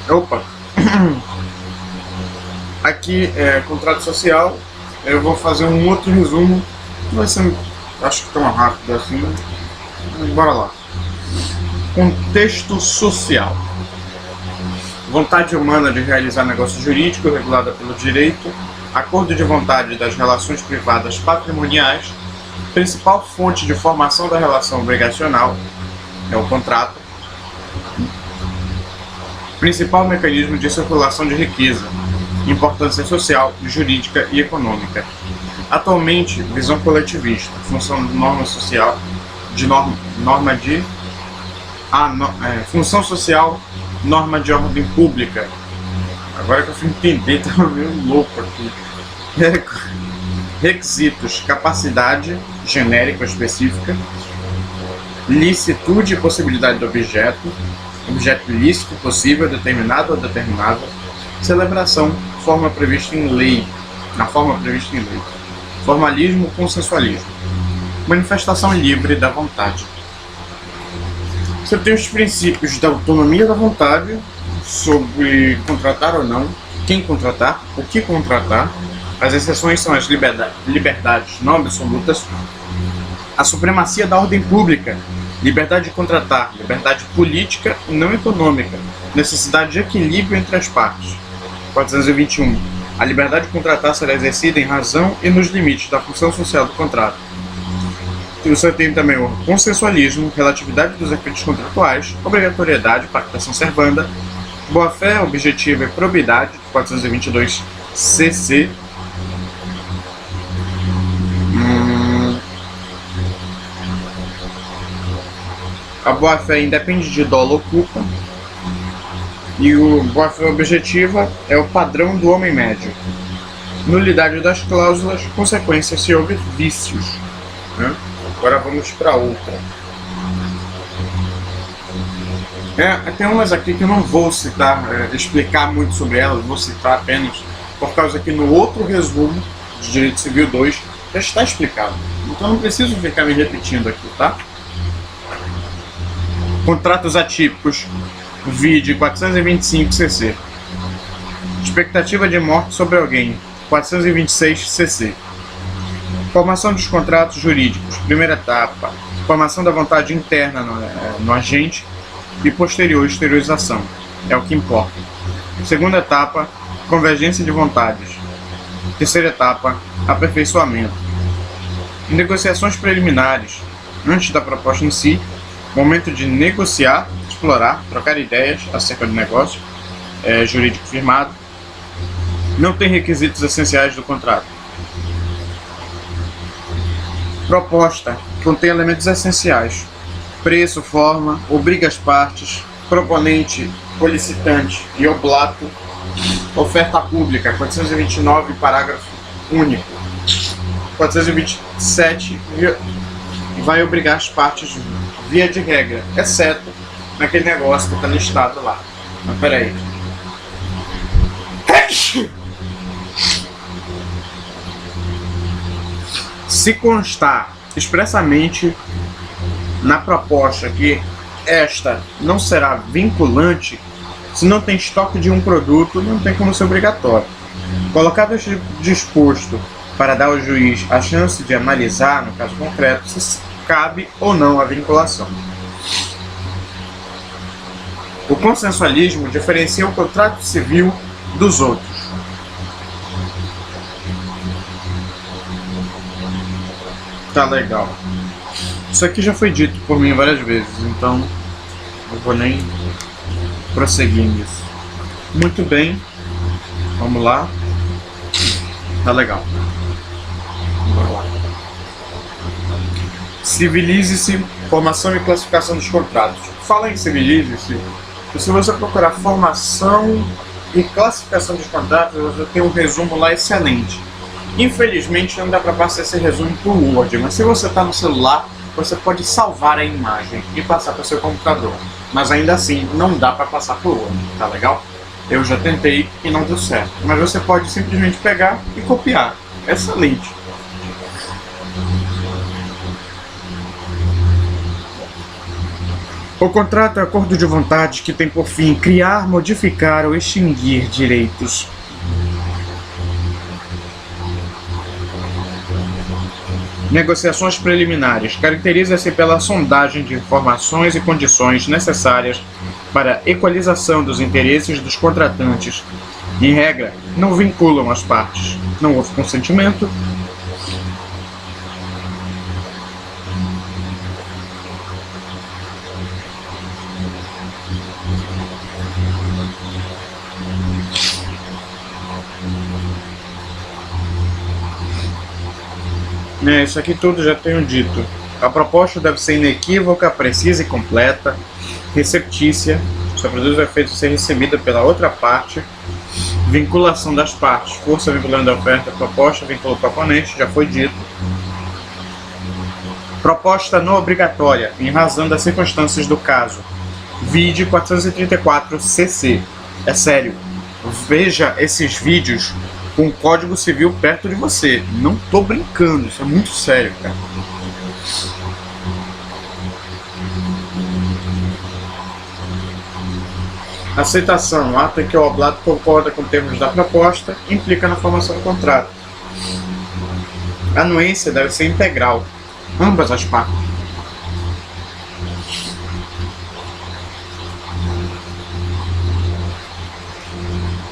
Opa! Aqui é contrato social. Eu vou fazer um outro resumo. Não vai ser, acho que tão rápido assim. Mas bora lá. Contexto social. Vontade humana de realizar negócio jurídico regulada pelo direito. Acordo de vontade das relações privadas patrimoniais. Principal fonte de formação da relação obrigacional é o contrato. Principal mecanismo de circulação de riqueza. Importância social, jurídica e econômica. Atualmente, visão coletivista, função de norma social, função social, norma de ordem pública. Agora que eu fui entender, tava meio louco aqui. Requisitos: capacidade genérica ou específica, licitude e possibilidade do objeto, objeto lícito, possível, determinado ou determinável, celebração, forma prevista em lei, na forma prevista em lei, formalismo, consensualismo, manifestação livre da vontade. Você tem os princípios da autonomia da vontade, sobre contratar ou não, quem contratar, o que contratar. As exceções são as liberdades não absolutas, a supremacia da ordem pública, liberdade de contratar, liberdade política e não econômica, necessidade de equilíbrio entre as partes. 421. A liberdade de contratar será exercida em razão e nos limites da função social do contrato. E você tem também o consensualismo, relatividade dos efeitos contratuais, obrigatoriedade, pactação servanda, boa-fé, objetiva e probidade, 422 CC. A boa-fé independe de dolo ou culpa. E o boa-fé objetiva é o padrão do homem médio. Nulidade das cláusulas, consequências se houver vícios. Agora vamos para outra. Tem umas aqui que eu não vou citar, explicar muito sobre elas, vou citar apenas por causa que no outro resumo de Direito Civil 2 já está explicado. Então não preciso ficar me repetindo aqui, tá? Contratos atípicos, vide 425 CC. Expectativa de morte sobre alguém, 426 CC. Formação dos contratos jurídicos, primeira etapa, formação da vontade interna no agente e posterior exteriorização, é o que importa. Segunda etapa, convergência de vontades. Terceira etapa, aperfeiçoamento. Negociações preliminares, antes da proposta em si, momento de negociar, explorar, trocar ideias acerca do negócio jurídico firmado. Não tem requisitos essenciais do contrato. Proposta contém elementos essenciais: preço, forma, obriga as partes, proponente, solicitante e oblato. Oferta pública, 429, parágrafo único. 427 vai obrigar as partes via de regra, exceto naquele negócio que está listado lá. Mas peraí. Se constar expressamente na proposta que esta não será vinculante, se não tem estoque de um produto, não tem como ser obrigatório. Colocado este disposto para dar ao juiz a chance de analisar, no caso concreto, se cabe ou não a vinculação. O consensualismo diferencia o contrato civil dos outros. Tá legal. Isso aqui já foi dito por mim várias vezes, então não vou nem prosseguir nisso. Muito bem, vamos lá. Tá legal. Vamos lá. Civilize-se, formação e classificação dos contratos. Fala em civilize-se. Se você procurar formação e classificação dos contratos, você tem um resumo lá excelente. Infelizmente não dá para passar esse resumo por Word, mas se você está no celular, você pode salvar a imagem e passar para o seu computador. mas ainda assim não dá para passar por Word, tá legal? Eu já tentei e não deu certo, mas você pode simplesmente pegar e copiar. Excelente! O contrato é acordo de vontade que tem por fim criar, modificar ou extinguir direitos. Negociações preliminares. Caracteriza-se pela sondagem de informações e condições necessárias para a equalização dos interesses dos contratantes. Em regra, não vinculam as partes. Não houve consentimento. Isso aqui tudo já tenho dito. A proposta deve ser inequívoca, precisa e completa, receptícia, só produz o efeito de ser recebida pela outra parte, vinculação das partes, força vinculante da oferta, proposta, vínculo o proponente, já foi dito. Proposta não obrigatória, em razão das circunstâncias do caso. Vide 434 CC. É sério, veja esses vídeos com o Código Civil perto de você. Não tô brincando, isso é muito sério, cara. Aceitação. Ato em que o oblato concorda com termos da proposta, implica na formação do contrato. A anuência deve ser integral. Ambas as partes.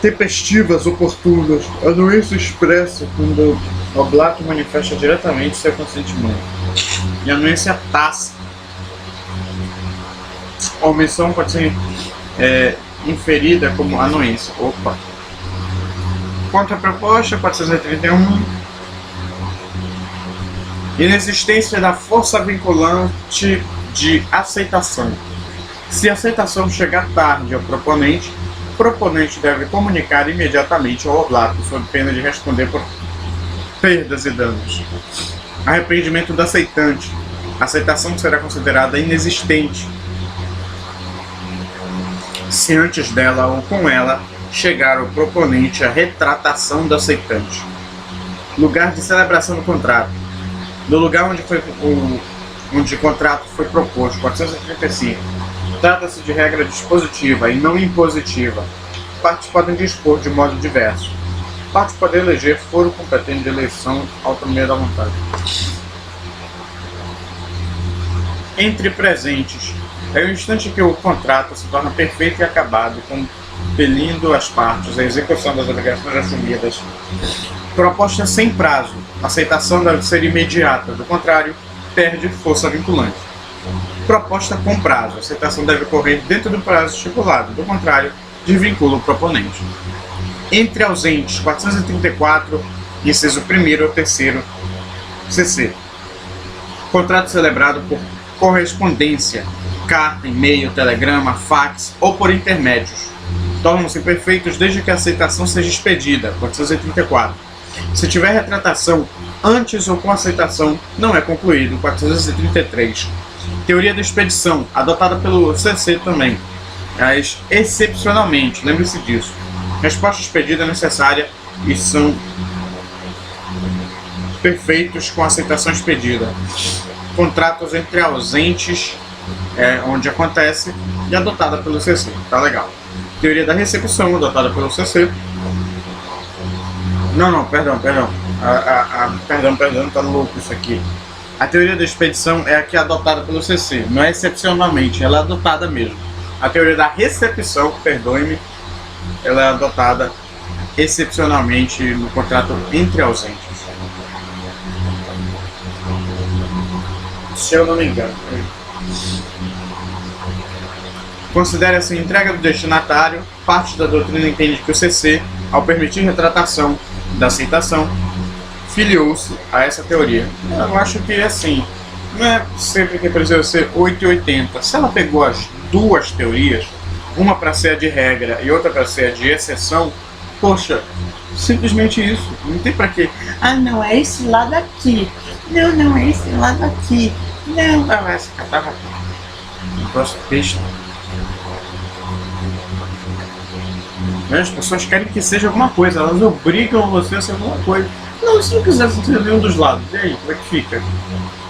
Tempestivas, oportunas. Anuência expressa quando o oblato manifesta diretamente seu consentimento. E anuência tácita. A omissão pode ser inferida como anuência. Opa. Contraproposta 431. Inexistência da força vinculante de aceitação. Se a aceitação chegar tarde ao proponente, o proponente deve comunicar imediatamente ao oblato, sob pena de responder por perdas e danos. Arrependimento do aceitante. A aceitação será considerada inexistente se antes dela ou com ela chegar ao proponente a retratação do aceitante. Lugar de celebração do contrato. No lugar onde o contrato foi proposto, 435. Trata-se de regra dispositiva e não impositiva. Partes podem dispor de modo diverso. Partes podem eleger foro competente de eleição, autonomia da vontade. Entre presentes. É o instante que o contrato se torna perfeito e acabado, compelindo as partes à execução das obrigações assumidas. Proposta sem prazo. A aceitação deve ser imediata, do contrário, perde força vinculante. Proposta com prazo. A aceitação deve ocorrer dentro do prazo estipulado, do contrário, desvincula o proponente. Entre ausentes, 434, inciso 1º ou 3º, CC. Contrato celebrado por correspondência, carta, e-mail, telegrama, fax ou por intermédios. Tornam-se perfeitos desde que a aceitação seja expedida, 434. Se tiver retratação antes ou com aceitação, não é concluído, 433. Teoria da expedição, adotada pelo CC também. Mas, excepcionalmente, lembre-se disso. Resposta expedida é necessária e são perfeitos com aceitação expedida. Contratos entre ausentes, onde acontece, e adotada pelo CC. Tá legal. Teoria da recepção, adotada pelo CC. Perdão, tá louco isso aqui. A teoria da expedição é a que é adotada pelo CC, não é excepcionalmente, ela é adotada mesmo. A teoria da recepção, perdoe-me, ela é adotada excepcionalmente no contrato entre ausentes. Se eu não me engano. Considera-se entrega do destinatário. Parte da doutrina entende que o CC, ao permitir retratação da aceitação, filiou-se a essa teoria. Eu acho que assim, não é sempre que precisa ser 880. Se ela pegou as duas teorias, uma para ser a de regra e outra para ser a de exceção, poxa, simplesmente isso. Não tem para quê. Ah, não, é esse lado aqui. Não, é esse lado aqui. Não, vai se catar. Próximo texto. Né? As pessoas querem que seja alguma coisa, elas obrigam você a ser alguma coisa. Não, se não quiser ser nenhum dos lados, e aí, como é que fica?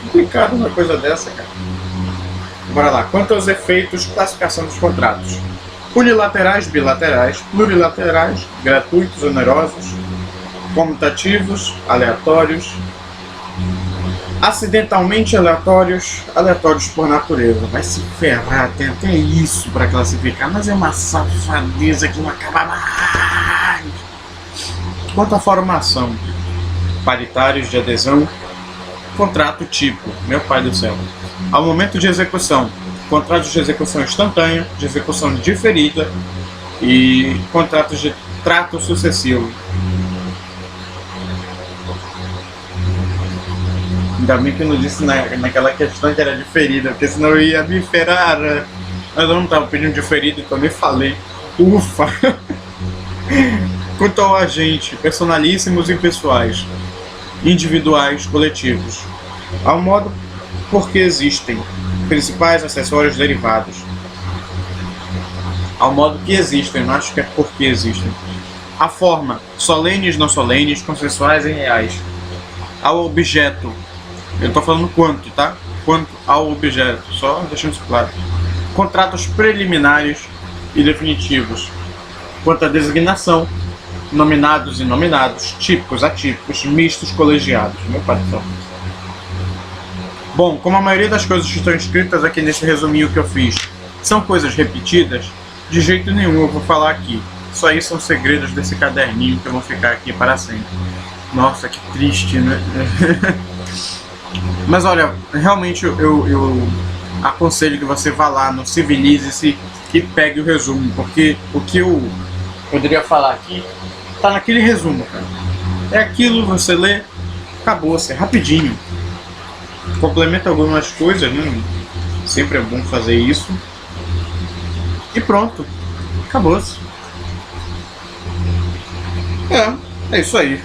Complicado uma coisa dessa, cara. Bora lá. Quanto aos efeitos, classificação dos contratos: unilaterais, bilaterais, plurilaterais, gratuitos, onerosos, comutativos, aleatórios, acidentalmente aleatórios, aleatórios por natureza. Vai se ferrar, tem até isso para classificar, mas é uma safadeza que não acaba mais. Quanto à formação: paritários de adesão, contrato tipo, meu pai do céu. Ao momento de execução: contratos de execução instantânea, de execução diferida e contratos de trato sucessivo. Ainda bem que eu não disse naquela questão que era diferida, porque senão eu ia me ferrar. Mas eu não estava pedindo diferida, então nem falei. Ufa! Quanto ao agente: personalíssimos e pessoais, individuais, coletivos. Ao modo porque existem, principais, acessórios, derivados. Ao modo que existem, não acho que é porque existem. A forma: solenes, não solenes, consensuais e reais. Ao objeto: eu estou falando quanto, tá? Quanto ao objeto, só deixando isso claro. Contratos preliminares e definitivos. Quanto à designação: nominados e nominados, típicos, atípicos, mistos, colegiados. Meu pai do céu. Bom, como a maioria das coisas que estão escritas aqui nesse resuminho que eu fiz são coisas repetidas, de jeito nenhum eu vou falar aqui. Só isso são segredos desse caderninho que vão ficar aqui para sempre. Nossa, que triste, né? Mas olha, realmente eu aconselho que você vá lá no Civilize-se e pegue o resumo, porque o que eu poderia falar aqui tá naquele resumo, cara. É aquilo, você lê, acabou-se, é rapidinho. Complementa algumas coisas, né? Sempre é bom fazer isso. E pronto, acabou-se. É isso aí.